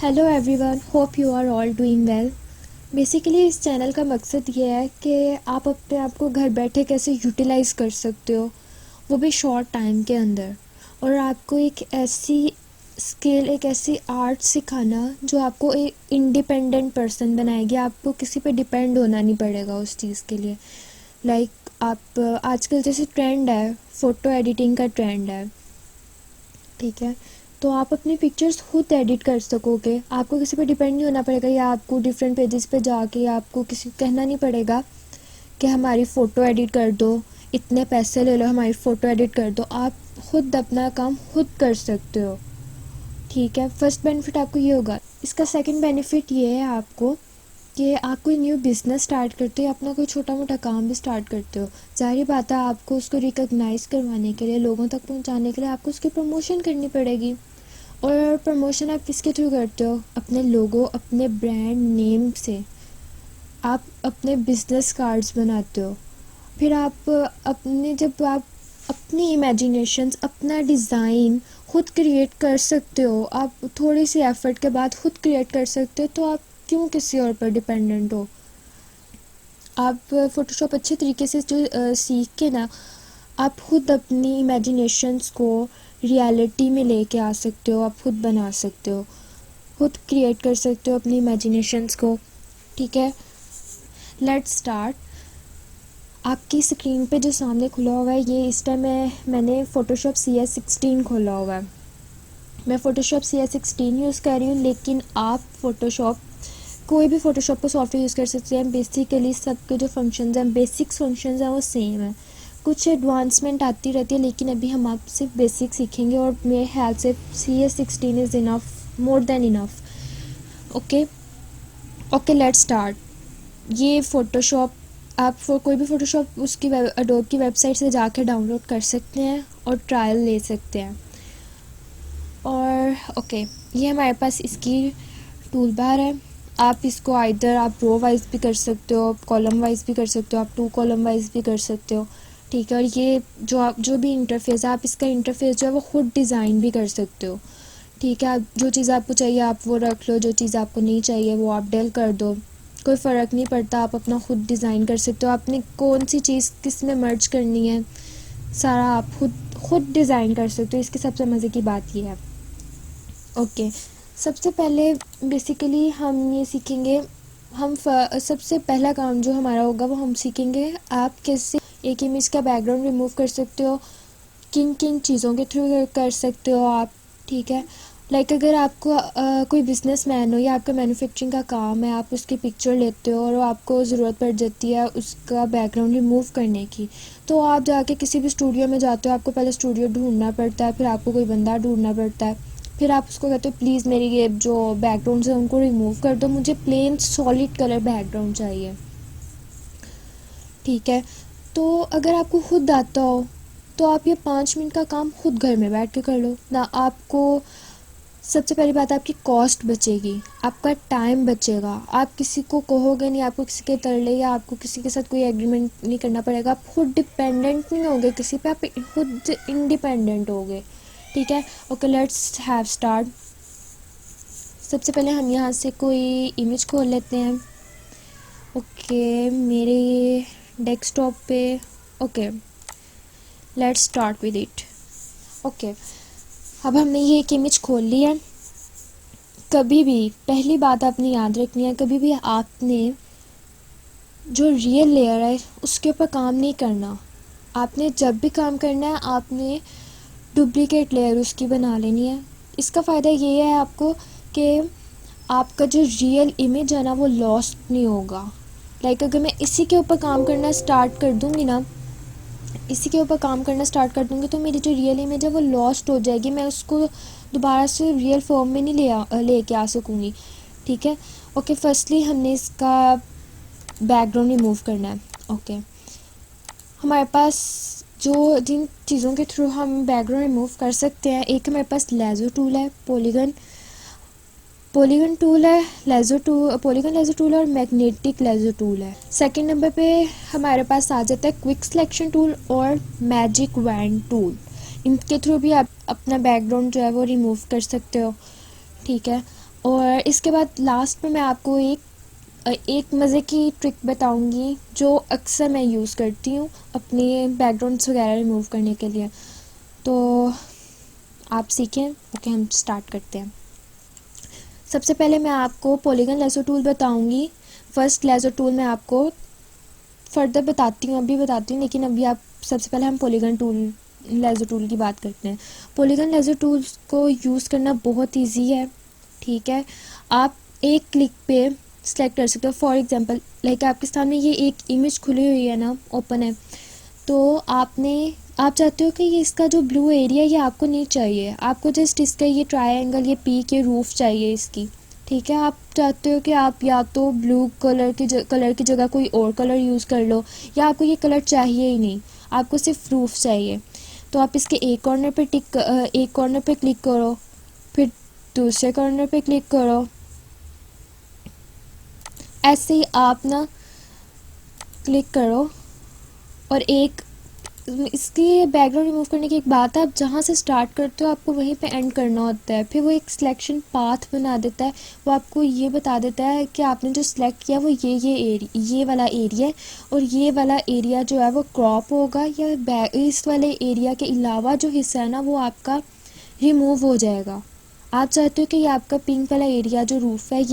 Hello everyone, hope you are all doing well. Basically इस channel का मकसद ये है कि आप अपने आप को घर बैठे कैसे यूटिलाइज़ कर सकते हो, वो भी शॉर्ट टाइम के अंदर, और आपको एक ऐसी स्किल, एक ऐसी आर्ट सिखाना जो आपको एक इंडिपेंडेंट पर्सन बनाएगी। आपको किसी पे डिपेंड होना नहीं पड़ेगा उस चीज़ के लिए। आप आजकल जैसे ट्रेंड है, फ़ोटो एडिटिंग का ट्रेंड है, ठीक है, तो आप अपनी पिक्चर्स खुद एडिट कर सकोगे। आपको किसी पे डिपेंड नहीं होना पड़ेगा, या आपको डिफरेंट पेजेस पे जाके आपको किसी को कहना नहीं पड़ेगा कि हमारी फ़ोटो एडिट कर दो, इतने पैसे ले लो, हमारी फ़ोटो एडिट कर दो। आप खुद अपना काम खुद कर सकते हो, ठीक है। फर्स्ट बेनिफिट आपको ये होगा। इसका सेकंड बेनिफिट ये है आपको कि आप कोई न्यू बिज़नेस स्टार्ट करते हो, अपना कोई छोटा मोटा काम भी स्टार्ट करते हो, ज़ाहिर बात है आपको उसको रिकॉग्नाइज़ करवाने के लिए, लोगों तक पहुंचाने के लिए आपको उसकी प्रमोशन करनी पड़ेगी। और प्रमोशन आप किसके थ्रू करते हो? अपने लोगो, अपने ब्रांड नेम से आप अपने बिजनेस कार्ड्स बनाते हो। फिर जब आप अपनी इमेजिनेशंस, अपना डिज़ाइन खुद क्रिएट कर सकते हो, आप थोड़ी सी एफर्ट के बाद खुद क्रिएट कर सकते हो, तो आप क्यों किसी और पर डिपेंडेंट हो? आप फ़ोटोशॉप अच्छे तरीके से सीख के ना, आप खुद अपनी इमेजिनेशंस को रियलिटी में लेके आ सकते हो, आप खुद बना सकते हो, खुद क्रिएट कर सकते हो अपनी इमेजिनेशंस को, ठीक है। Let's start. आपकी स्क्रीन पे जो सामने खुला हुआ है, ये इस टाइम मैंने फ़ोटोशॉप CS16 खोला हुआ है। मैं फ़ोटोशॉप CS16 यूज़ कर रही हूँ, लेकिन आप कोई भी फ़ोटोशॉप का सॉफ्टवेयर यूज़ कर सकते हैं। बेसिकली सबके जो फंक्शंस हैं, बेसिक्स फंक्शंस हैं, वो सेम है। कुछ एडवांसमेंट आती रहती है, लेकिन अभी हम आप सिर्फ बेसिक सीखेंगे, और मेरे ख्याल से CS16 is enough, more than enough. Okay, let's start. ये फ़ोटोशॉप आप कोई भी फ़ोटोशॉप उसकी अडोब की वेबसाइट से जाकर डाउनलोड कर सकते हैं और ट्रायल ले सकते हैं। और ये हमारे पास इसकी टूल बार है। आप इसको आप रो वाइज भी कर सकते हो, कॉलम वाइज भी कर सकते हो, आप 2 कॉलम वाइज भी कर सकते हो, ठीक है। और ये जो भी इंटरफेस है, आप इसका इंटरफेस जो है वो खुद डिज़ाइन भी कर सकते हो, ठीक है। आप जो चीज़ आपको चाहिए आप वो रख लो, जो चीज़ आपको नहीं चाहिए वो आप डेल कर दो, कोई फ़र्क नहीं पड़ता। आप अपना खुद डिज़ाइन कर सकते हो, आपने कौन सी चीज़ किस में मर्ज करनी है, सारा आप खुद डिज़ाइन कर सकते हो। इसकी सबसे मज़े की बात ये है। सबसे पहले बेसिकली हम ये सीखेंगे, सबसे पहला काम जो हमारा होगा वो हम सीखेंगे आप कैसे एक इमेज का बैकग्राउंड रिमूव कर सकते हो, किन किन चीज़ों के थ्रू कर सकते हो आप, ठीक है। अगर आपको कोई बिजनेसमैन हो या आपका मैन्युफैक्चरिंग का काम है, आप उसकी पिक्चर लेते हो और आपको ज़रूरत पड़ जाती है उसका बैकग्राउंड रिमूव करने की, तो आप जाके किसी भी स्टूडियो में जाते हो। आपको पहले स्टूडियो ढूंढना पड़ता है, फिर आपको कोई बंदा ढूंढना पड़ता है, फिर आप उसको कहते हो प्लीज़ मेरी ये जो बैकग्राउंड है उनको रिमूव कर दो, मुझे प्लेन सॉलिड कलर बैकग्राउंड चाहिए, ठीक है। तो अगर आपको खुद आता हो तो आप ये 5 मिनट का काम खुद घर में बैठ के कर लो ना। आपको सबसे पहली बात, आपकी कॉस्ट बचेगी, आपका टाइम बचेगा, आप किसी को कहोगे नहीं, आपको किसी के तरले या आपको किसी के साथ कोई एग्रीमेंट नहीं करना पड़ेगा। आप खुद डिपेंडेंट नहीं होगे किसी पे, आप खुद इंडिपेंडेंट होगे, ठीक है। Let's have start. सबसे पहले हम यहाँ से कोई इमेज खोल लेते हैं। मेरे डेस्कटॉप पे लेट्स स्टार्ट विद इट। अब हमने ये एक इमेज खोल ली है। कभी भी पहली बात आपने याद रखनी है, कभी भी आपने जो रियल लेयर है उसके ऊपर काम नहीं करना। आपने जब भी काम करना है आपने डुप्लीकेट लेयर उसकी बना लेनी है। इसका फ़ायदा ये है आपको कि आपका जो रियल इमेज है ना वो लॉस्ट नहीं होगा। अगर मैं इसी के ऊपर काम करना स्टार्ट कर दूँगी तो मेरी जो रियल इमेज है वो लॉस्ट हो जाएगी, मैं उसको दोबारा से रियल फॉर्म में नहीं लेके आ सकूँगी, ठीक है। फर्स्टली हमने इसका बैकग्राउंड रिमूव करना है। हमारे पास जिन चीज़ों के थ्रू हम बैकग्राउंड रिमूव कर सकते हैं, एक हमारे पास लेज़र टूल है, पॉलीगन टूल है, पॉलीगन लेज़र टूल है और मैग्नेटिक लेज़र टूल है। सेकंड नंबर पे हमारे पास आ जाता है क्विक सिलेक्शन टूल और मैजिक वैन टूल। इनके थ्रू भी आप अपना बैकग्राउंड जो है वो रिमूव कर सकते हो, ठीक है। और इसके बाद लास्ट में मैं आपको एक मज़े की ट्रिक बताऊंगी जो अक्सर मैं यूज़ करती हूँ अपने बैकग्राउंड्स वगैरह रिमूव करने के लिए। तो आप सीखें। ओके, हम स्टार्ट करते हैं। सबसे पहले मैं आपको पॉलीगन लेज़र टूल बताऊंगी। फर्स्ट लेज़र टूल मैं आपको फर्दर बताती हूँ, अभी बताती हूँ, लेकिन अभी आप सबसे पहले हम पॉलीगन लेज़र टूल की बात करते हैं। पॉलीगन लेज़र टूल्स को यूज़ करना बहुत ईजी है। ठीक है, आप एक क्लिक पे सेलेक्ट कर सकते हो। फॉर एग्जांपल लाइक आपके सामने ये एक इमेज खुली हुई है ना, ओपन है, तो आप चाहते हो कि ये इसका जो ब्लू एरिया ये आपको नहीं चाहिए, आपको जस्ट इसका ये ट्रायंगल, ये पी के रूफ चाहिए इसकी। ठीक है, आप चाहते हो कि आप या तो ब्लू कलर की जगह कोई और कलर यूज़ कर लो, या आपको ये कलर चाहिए ही नहीं, आपको सिर्फ रूफ चाहिए। तो आप इसके एक कॉर्नर पे क्लिक करो, फिर दूसरे कॉर्नर पे क्लिक करो। ऐसे ही आप ना क्लिक करो और एक इसकी बैकग्राउंड रिमूव करने की एक बात है, आप जहाँ से स्टार्ट करते हो आपको वहीं पे एंड करना होता है। फिर वो एक सिलेक्शन पाथ बना देता है, वो आपको ये बता देता है कि आपने जो सिलेक्ट किया वो ये वाला एरिया है, और ये वाला एरिया जो है वो क्रॉप होगा, या इस वाले एरिया के अलावा जो हिस्सा है ना वो आपका रिमूव हो जाएगा। आप चाहते हो कि ये आपका पिंक वाला एरिया जो रूफ है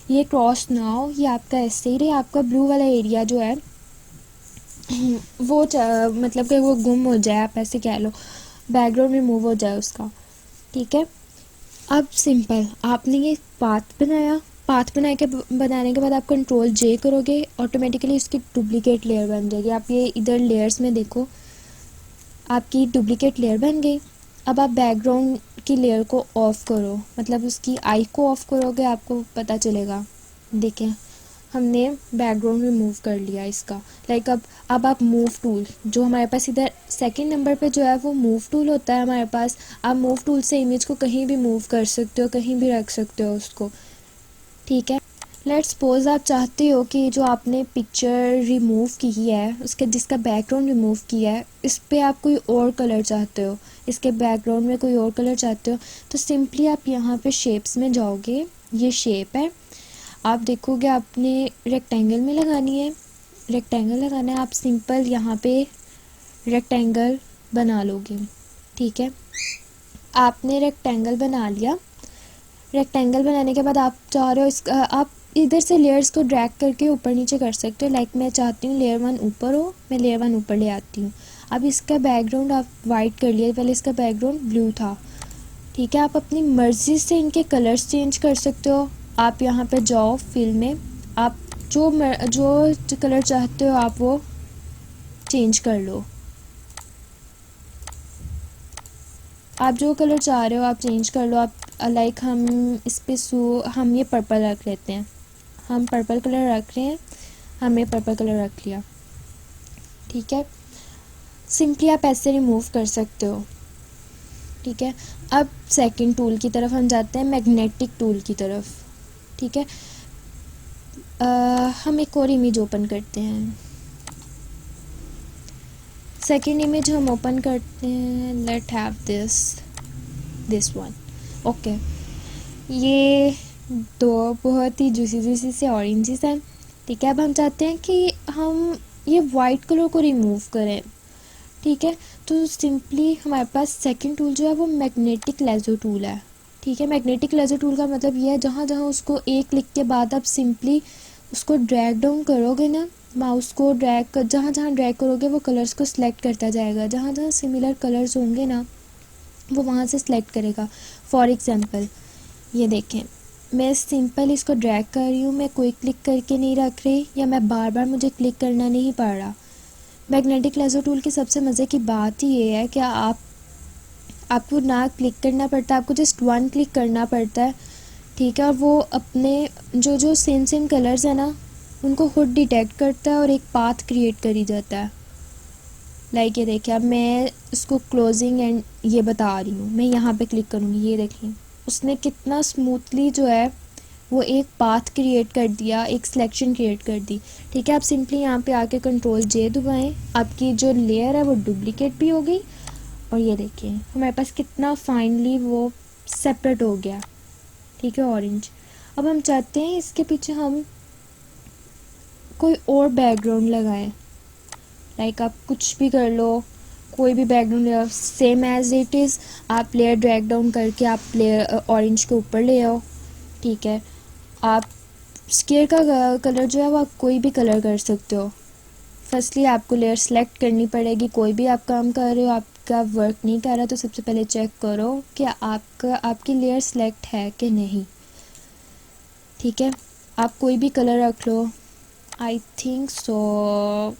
ये क्रॉस ना हो, ये आपका ऐसे ही रहे, आपका ब्लू वाला एरिया जो है वो मतलब कि वो गुम हो जाए, आप ऐसे कह लो, बैकग्राउंड रिमूव हो जाए उसका। ठीक है, अब सिंपल आपने ये बनाने के बाद आप कंट्रोल जे करोगे, ऑटोमेटिकली इसकी डुप्लीकेट लेयर बन जाएगी। आप ये इधर लेयर्स में देखो, आपकी डुप्लीकेट लेयर बन गई। अब आप बैकग्राउंड की लेयर को ऑफ करो, मतलब उसकी आई को ऑफ करोगे, आपको पता चलेगा। देखें, हमने बैकग्राउंड रिमूव कर लिया इसका। लाइक अब आप मूव टूल, जो हमारे पास इधर सेकंड नंबर पे जो है वो मूव टूल होता है हमारे पास, आप मूव टूल से इमेज को कहीं भी मूव कर सकते हो, कहीं भी रख सकते हो उसको। ठीक है, लेट्स सपोज आप चाहते हो कि जो आपने पिक्चर रिमूव की है, उसके जिसका बैकग्राउंड रिमूव किया है, इस पर आप कोई और कलर चाहते हो, इसके बैकग्राउंड में कोई और कलर चाहते हो, तो सिंपली आप यहाँ पे शेप्स में जाओगे। ये शेप है, आप देखोगे आपने रेक्टेंगल में लगानी है, रेक्टेंगल लगाना है, आप सिंपल यहाँ पे रेक्टेंगल बना लोगे। ठीक है, आपने रेक्टेंगल बना लिया। रेक्टेंगल बनाने के बाद आप चाह रहे हो आप इधर से लेयर्स को ड्रैग करके ऊपर नीचे कर सकते हो। लाइक मैं चाहती हूँ लेयर 1 ऊपर हो, मैं लेयर 1 ऊपर ले आती हूँ। अब इसका बैकग्राउंड आप वाइट कर लिया, पहले इसका बैकग्राउंड ब्लू था। ठीक है, आप अपनी मर्ज़ी से इनके कलर्स चेंज कर सकते हो। आप यहाँ पे जाओ फिल में, आप जो कलर चाहते हो आप वो चेंज कर लो। आप जो कलर चाह रहे हो आप चेंज कर लो। आप लाइक हम इस पे हम ये पर्पल रख लेते हैं, हम पर्पल कलर रख रहे हैं, हमने पर्पल कलर रख लिया। ठीक है, सिंपली आप ऐसे रिमूव कर सकते हो। ठीक है, अब सेकंड टूल की तरफ हम जाते हैं, मैग्नेटिक टूल की तरफ। ठीक है, हम एक और इमेज ओपन करते हैं। सेकंड इमेज हम ओपन करते हैं, let have this one. Okay, ये दो बहुत ही जूसी से ऑरेंजेस हैं। ठीक है, अब हम चाहते हैं कि हम ये वाइट कलर को रिमूव करें। ठीक है, तो सिंपली हमारे पास सेकंड टूल जो है वो मैग्नेटिक लेज़र टूल है। ठीक है, मैग्नेटिक लेज़र टूल का मतलब ये है जहाँ जहाँ उसको एक क्लिक के बाद आप सिंपली उसको ड्रैग डाउन करोगे ना, माउस को जहाँ जहाँ ड्रैग करोगे वो कलर्स को सिलेक्ट करता जाएगा, जहाँ जहाँ सिमिलर कलर्स होंगे ना वो वहाँ से सिलेक्ट करेगा। फॉर एग्ज़ाम्पल ये देखें, मैं सिंपल इसको ड्रैग कर रही हूँ, मैं कोई क्लिक करके नहीं रख रही, या मैं बार बार मुझे क्लिक करना नहीं पड़ रहा। मैग्नेटिक लेज़र टूल की सबसे मज़े की बात ही ये है कि आपको ना क्लिक करना पड़ता है, आपको जस्ट वन क्लिक करना पड़ता है। ठीक है, और वो अपने जो सेम कलर्स है ना उनको खुद डिटेक्ट करता है और एक पाथ क्रिएट करी जाता है। लाइक ये देखिए, अब मैं इसको क्लोजिंग एंड ये बता रही हूँ, मैं यहाँ पे क्लिक करूँगी, ये देखिए उसने कितना स्मूथली जो है वो एक पाथ क्रिएट कर दिया, एक सिलेक्शन क्रिएट कर दी। ठीक है, आप सिंपली यहाँ पे आके कंट्रोल जे दबाएं, आपकी जो लेयर है वो डुप्लीकेट भी हो गई, और ये देखिए हमारे पास कितना फाइनली वो सेपरेट हो गया। ठीक है, ऑरेंज। अब हम चाहते हैं इसके पीछे हम कोई और बैकग्राउंड लगाएं। लाइक आप कुछ भी कर लो, कोई भी बैकग्राउंड ले आओ, सेम एज इट इज़ आप लेयर ड्रैग डाउन करके आप लेयर ऑरेंज के ऊपर ले आओ। ठीक है, आप स्केयर का कलर जो है वो आप कोई भी कलर कर सकते हो। फर्स्टली आपको लेयर सेलेक्ट करनी पड़ेगी। कोई भी आप काम कर रहे हो, आपका वर्क नहीं कर रहा, तो सबसे पहले चेक करो कि आपकी लेयर सेलेक्ट है कि नहीं। ठीक है, आप कोई भी कलर रख लो। आई थिंक सो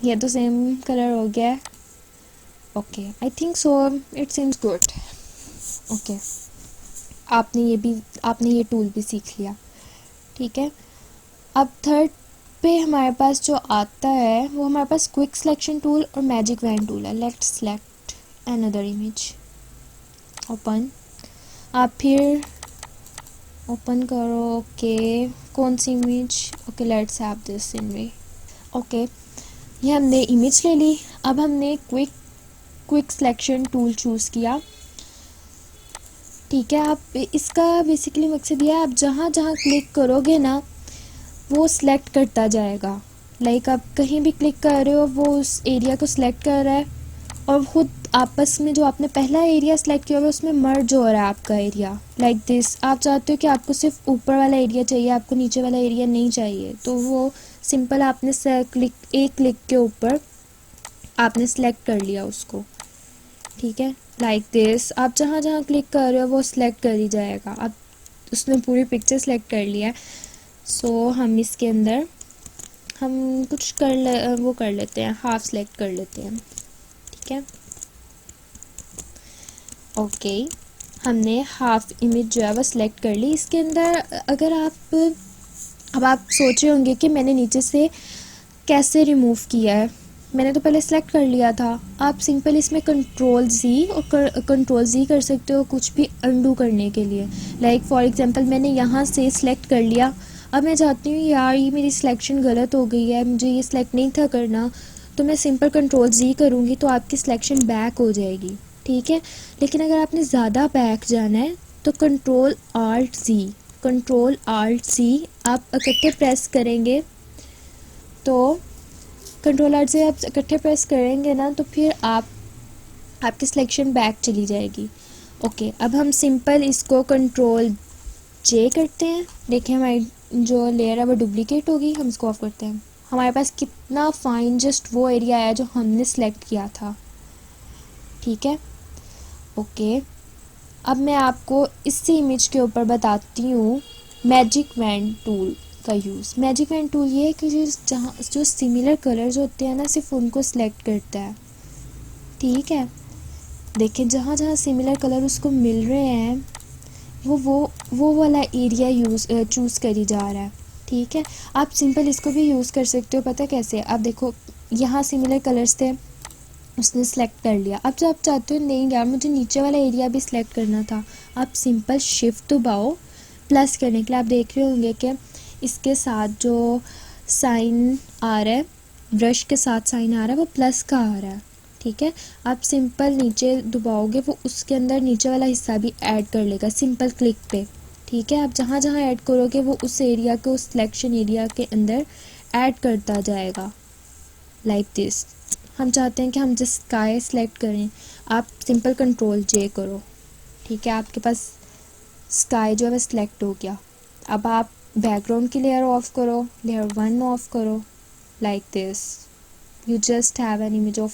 ये तो सेम कलर हो गया है। Okay, I think so it seems good. Okay, आपने ये टूल भी सीख लिया। ठीक है, अब थर्ड पे हमारे पास जो आता है वो हमारे पास क्विक सिलेक्शन टूल और मैजिक वैन टूल है। Let's select another image, open. आप फिर ओपन करो। ओके, कौन सी image? Okay, let's have this image. Okay, ये हमने इमेज ले ली। अब हमने क्विक सिलेक्शन टूल चूज़ किया। ठीक है, आप इसका बेसिकली मकसद ये है, आप जहाँ जहाँ क्लिक करोगे ना वो सिलेक्ट करता जाएगा। लाइक आप कहीं भी क्लिक कर रहे हो वो उस एरिया को सिलेक्ट कर रहा है, और ख़ुद आपस में जो आपने पहला एरिया सेलेक्ट किया होगा उसमें मर्ज हो रहा है आपका एरिया। लाइक दिस, आप चाहते हो कि आपको सिर्फ ऊपर वाला एरिया चाहिए, आपको नीचे वाला एरिया नहीं चाहिए, तो वो सिंपल आपने एक क्लिक के ऊपर आपने सेलेक्ट कर लिया उसको। ठीक है, लाइक दिस, आप जहाँ जहाँ क्लिक कर रहे हो वो सिलेक्ट कर ही जाएगा। आप उसने पूरी पिक्चर सेलेक्ट कर लिया है। सो हम इसके अंदर हम कुछ वो कर लेते हैं, हाफ सेलेक्ट कर लेते हैं। ठीक है, ओके, हमने हाफ इमेज जो है वो सिलेक्ट कर ली। इसके अंदर अगर अब आप सोच रहे होंगे कि मैंने नीचे से कैसे रिमूव किया है। मैंने तो पहले सेलेक्ट कर लिया था। आप सिंपल इसमें कंट्रोल जी और कंट्रोल जी कर सकते हो कुछ भी अंडू करने के लिए। लाइक फॉर एग्जांपल मैंने यहाँ से सिलेक्ट कर लिया, अब मैं चाहती हूँ यार ये मेरी सिलेक्शन गलत हो गई है, मुझे ये सिलेक्ट नहीं था करना, तो मैं सिंपल कंट्रोल जी करूँगी तो आपकी सिलेक्शन बैक हो जाएगी। ठीक है, लेकिन अगर आपने ज़्यादा बैक जाना है तो कंट्रोल आल्ट सी आप इकट्ठे प्रेस करेंगे, तो कंट्रोल आल्ट से आप इकट्ठे प्रेस करेंगे ना तो फिर आपकी सिलेक्शन बैक चली जाएगी। ओके, अब हम सिंपल इसको कंट्रोल जे करते हैं। देखिए हमारी जो लेयर है वो डुप्लीकेट होगी। हम इसको ऑफ करते हैं। हमारे पास कितना फाइन जस्ट वो एरिया आया जो हमने सेलेक्ट किया था। ठीक है, ओके, अब मैं आपको इसी इमेज के ऊपर बताती हूँ मैजिक वैन टूल का यूज़। मैजिक वैन टूल ये है कि जो सिमिलर कलर्स होते हैं ना सिर्फ उनको सिलेक्ट करता है। ठीक है, देखिए जहाँ जहाँ सिमिलर कलर उसको मिल रहे हैं वो वाला एरिया चूज़ करी जा रहा है। ठीक है, आप सिंपल इसको भी यूज़ कर सकते हो। पता कैसे? आप देखो यहाँ सिमिलर कलर्स थे, उसने सेलेक्ट कर लिया। अब जब आप चाहते हो नहीं यार मुझे नीचे वाला एरिया भी सिलेक्ट करना था, आप सिंपल शिफ्ट दबाओ प्लस करने के लिए। आप देख रहे होंगे कि इसके साथ जो साइन आ रहा है, ब्रश के साथ साइन आ रहा है वो प्लस का आ रहा है। ठीक है, आप सिंपल नीचे दबाओगे वो उसके अंदर नीचे वाला हिस्सा भी ऐड कर लेगा सिंपल क्लिक पे। ठीक है, आप जहाँ जहाँ ऐड करोगे वो उस एरिया को उस सिलेक्शन एरिया के अंदर ऐड करता जाएगा। लाइक दिस, हम चाहते हैं कि हम जिस स्काई सेलेक्ट करें, आप सिंपल कंट्रोल जे करो। ठीक है, आपके पास स्काई जो है वह सिलेक्ट हो गया। अब आप बैकग्राउंड की लेयर ऑफ करो, लेयर 1 ऑफ करो। Like this you just have an image of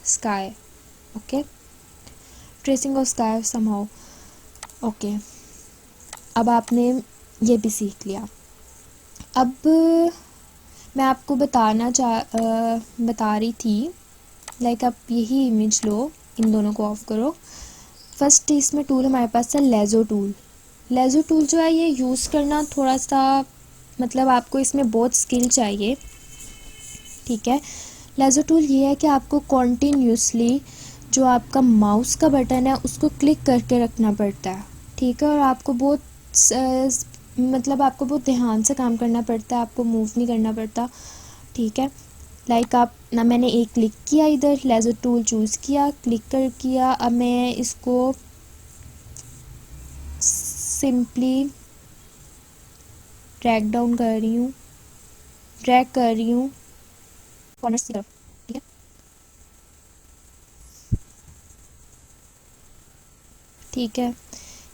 sky. Okay, tracing of sky somehow. Okay, अब आपने ये भी सीख लिया। अब मैं आपको बता रही थी, लाइक आप यही इमेज लो, इन दोनों को ऑफ करो। फर्स्ट इसमें टूल हमारे पास है लेज़ो टूल। लेज़ो टूल जो है ये यूज़ करना थोड़ा सा मतलब आपको इसमें बहुत स्किल चाहिए। ठीक है, लेज़ो टूल ये है कि आपको कॉन्टीन्यूसली जो आपका माउस का बटन है उसको क्लिक करके रखना पड़ता है। ठीक है, और आपको आपको बहुत ध्यान से काम करना पड़ता है, आपको मूव नहीं करना पड़ता। ठीक है, लाइक आप ना, मैंने एक क्लिक किया, इधर लेज़ो टूल चूज़ किया, क्लिक किया। अब मैं इसको सिंपली ड्रैग डाउन कर रही हूँ, ड्रैग कर रही हूँ कॉर्नर्स की तरफ, ठीक है। ठीक है,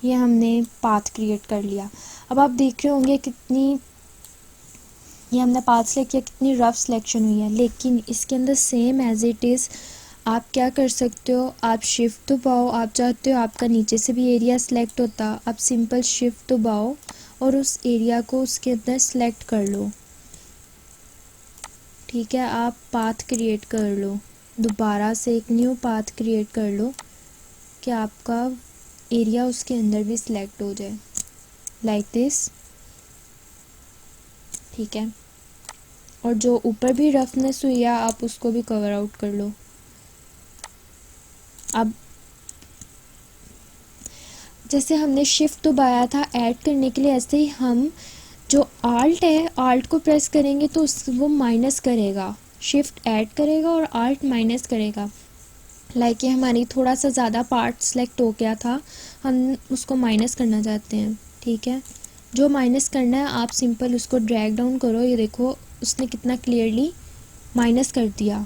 ये हमने पाथ क्रिएट कर लिया। अब आप देख रहे होंगे कितनी, ये हमने पाथ सेलेक्ट किया, कितनी रफ सिलेक्शन हुई है, लेकिन इसके अंदर सेम एज इट इज़ आप क्या कर सकते हो, आप शिफ्ट दबाओ, आप चाहते हो आपका नीचे से भी एरिया सेलेक्ट होता, आप सिंपल शिफ्ट दबाओ और उस एरिया को उसके अंदर सेलेक्ट कर लो, ठीक है। आप पाथ क्रिएट कर लो, दोबारा से एक न्यू पाथ क्रिएट कर लो कि आपका एरिया उसके अंदर भी सिलेक्ट हो जाए, लाइक दिस, ठीक है। और जो ऊपर भी रफनेस हुई है आप उसको भी कवर आउट कर लो। अब जैसे हमने शिफ्ट दबाया था ऐड करने के लिए, ऐसे ही हम जो आल्ट है, आल्ट को प्रेस करेंगे तो वो माइनस करेगा, शिफ्ट ऐड करेगा और आल्ट माइनस करेगा। लाइक ये हमारी थोड़ा सा ज़्यादा पार्ट सेलेक्ट हो गया था, हम उसको माइनस करना चाहते हैं, ठीक है। जो माइनस करना है आप सिंपल उसको ड्रैग डाउन करो, ये देखो उसने कितना क्लियरली माइनस कर दिया।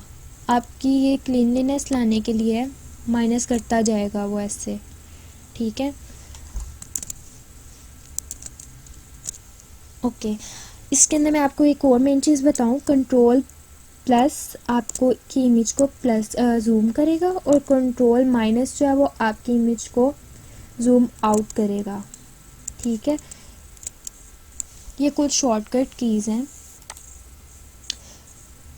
आपकी ये क्लीनलीनेस लाने के लिए माइनस करता जाएगा वो ऐसे, ठीक है। ओके, इसके अंदर मैं आपको एक और मेन चीज़ बताऊं, कंट्रोल प्लस आपको की इमेज को प्लस जूम करेगा और कंट्रोल माइनस जो है वो आपकी इमेज को जूम आउट करेगा, ठीक है। ये कुछ शॉर्टकट कीज़ हैं।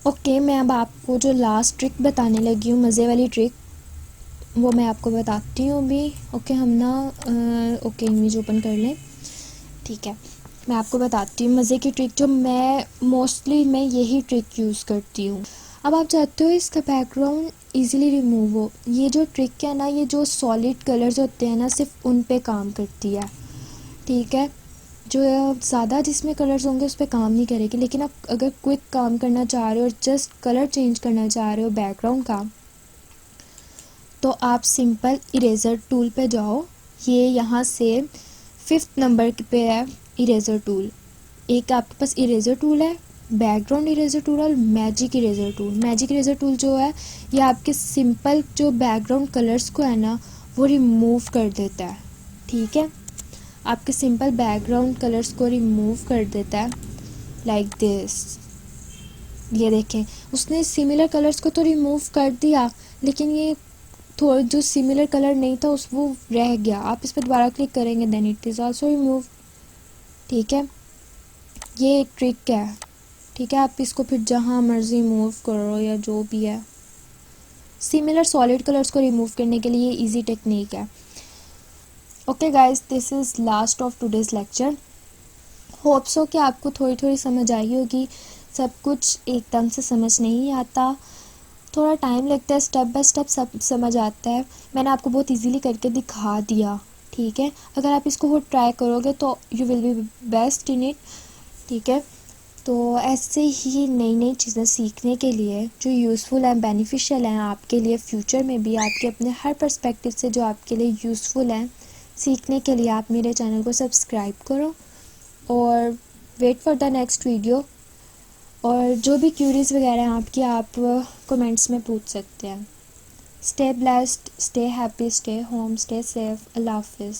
ओके, मैं अब आपको जो लास्ट ट्रिक बताने लगी हूँ, मज़े वाली ट्रिक, वो मैं आपको बताती हूँ अभी। ओके, हम ना ओके इमेज ओपन कर लें, ठीक है। मैं आपको बताती हूँ मज़े की ट्रिक, जो मैं मोस्टली मैं यही ट्रिक यूज़ करती हूँ। अब आप चाहते हो इसका बैकग्राउंड इजीली रिमूव हो, ये जो ट्रिक है ना, ये जो सॉलिड कलर्स होते हैं ना, सिर्फ उन पे काम करती है, ठीक है। जो ज़्यादा जिसमें कलर्स होंगे उस पर काम नहीं करेगी, लेकिन आप अगर क्विक काम करना चाह रहे हो और जस्ट कलर चेंज करना चाह रहे हो बैकग्राउंड का, तो आप सिंपल इरेज़र टूल पे जाओ। ये यहाँ से 5th नंबर पे है इरेज़र टूल। एक आपके पास इरेज़र टूल है, बैकग्राउंड इरेज़र टूल और magic eraser tool. Magic eraser tool जो है ये आपके सिंपल जो बैकग्राउंड कलर्स को है ना वो रिमूव कर देता है, ठीक है। आपके सिंपल बैकग्राउंड कलर्स को रिमूव कर देता है, लाइक दिस। ये देखें, उसने सिमिलर कलर्स को तो रिमूव कर दिया, लेकिन ये थोड़ा जो सिमिलर कलर नहीं था उस वो रह गया। आप इस पर दोबारा क्लिक करेंगे then it is also remove, ठीक है। ये एक ट्रिक है, ठीक है। आप इसको फिर जहाँ मर्जी मूव करो या जो भी है, सिमिलर सॉलिड कलर्स को रिमूव करने के लिए इजी टेक्निक है। Okay guys, this is last of today's lecture. Hope so कि आपको थोड़ी थोड़ी समझ आई होगी। सब कुछ एकदम से समझ नहीं आता, थोड़ा टाइम लगता है, स्टेप बाय स्टेप सब समझ आता है। मैंने आपको बहुत इजीली करके दिखा दिया, ठीक है। अगर आप इसको वो ट्राई करोगे तो you will be best in it, ठीक है। तो ऐसे ही नई नई चीज़ें सीखने के लिए जो यूज़फुल हैं, बेनिफिशियल हैं आपके लिए, फ्यूचर में भी आपके अपने हर पर्सपेक्टिव से जो आपके लिए यूज़फुल हैं, सीखने के लिए आप मेरे चैनल को सब्सक्राइब करो और wait for the next video. और जो भी क्यूरीज वगैरह हैं आपकी, आप कमेंट्स में पूछ सकते हैं। Stay blessed, stay happy, stay home, stay safe. अल्लाह हाफिज़।